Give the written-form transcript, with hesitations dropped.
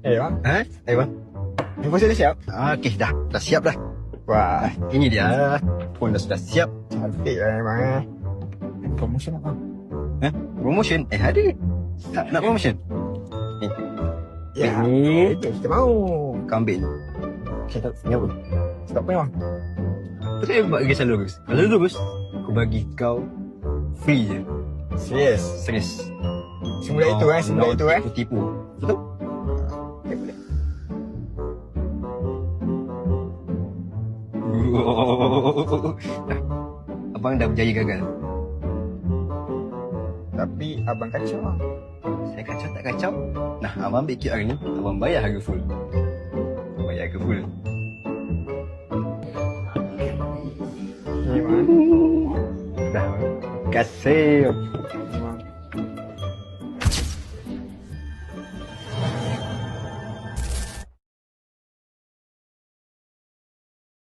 Bang. Bang. Info sudah siap? Okey, dah siap dah. Wah, Ini dia. Pun dah sudah siap. cantik lah memang. Promotion apa? Promotion? Ada. Nak promotion? Ya, Ini. itu kita mau. Kau ambil. Kita ni apa? Stop ni bang. Tapi buat lagi selalu lurus. Kalau lurus, aku bagi kau free je. Serius. Serius. Semula itu semula itu Tipu. Betul? Okay, boleh. Dah. Abang dah berjaya gagal. Tapi abang kacau bang. Saya kacau tak kacau? Nah, abang ambil QR ni, abang bayar harga full. Bayar harga full. Ni bang. Dah. Kasih.